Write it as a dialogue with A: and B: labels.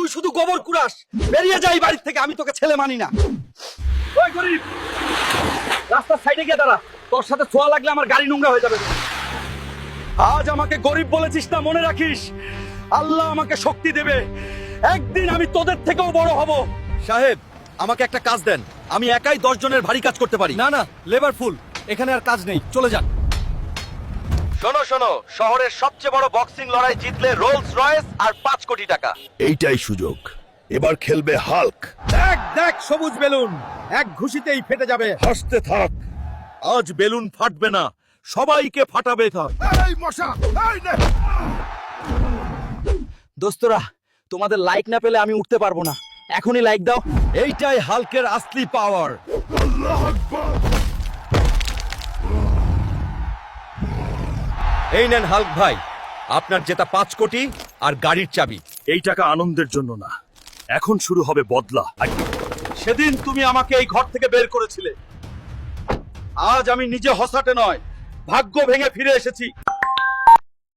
A: তুই শুধু গোবর কুড়াস, বেরিয়ে যাই বাড়ি থেকে, আমি তোকে ছেলে মানি না। ওই গরিব, রাস্তার সাইডে গিয়ে দাঁড়া, তোর সাথে ছোঁয়া লাগলে আমার গাড়ি নোংরা হয়ে যাবে। আজ আমাকে গরিব বলেছিস না, মনে রাখিস আল্লাহ আমাকে শক্তি দেবে, একদিন আমি তোদের থেকেও বড় হব।
B: সাহেব, আমাকে একটা কাজ দেন, আমি একাই 10 জনের ভারী কাজ করতে পারি।
A: না না, লেবার ফুল, এখানে আর কাজ নেই, চলে যান।
B: শোনো শোনো, শহরের সবচেয়ে বড় বক্সিং লড়াই জিতলে রোলস রয়েস আর 5 কোটি টাকা।
C: এইটাই সুযোগ, এবার খেলবে হাল্ক।
A: দেখ দেখ সবুজ বেলুন, এক ঘুষিতেই ফেটে যাবে।
C: হাসতে থাক,
B: আজ বেলুন ফাটবে না, সবাইকে ফাটাবে।
C: এই মশা, এই নে।
A: দোস্তরা, তোমাদের লাইক না পেলে আমি উঠতে পারবো না, এখনই লাইক দাও।
B: এইটাই হাল্কের আসলি পাওয়ার।
C: আল্লাহ আকবার।
B: এই নেন হাল্ক ভাই, আপনার জেতা 5 কোটি আর গাড়ির চাবি।
C: এই টাকা আনন্দের জন্য না, এখন শুরু হবে বদলা।
B: সেদিন তুমি আমাকে এই ঘর থেকে বের করেছিলে, আজ আমি নিজে হসাটে নয়, ভাগ্য ভেঙে ফিরে এসেছি।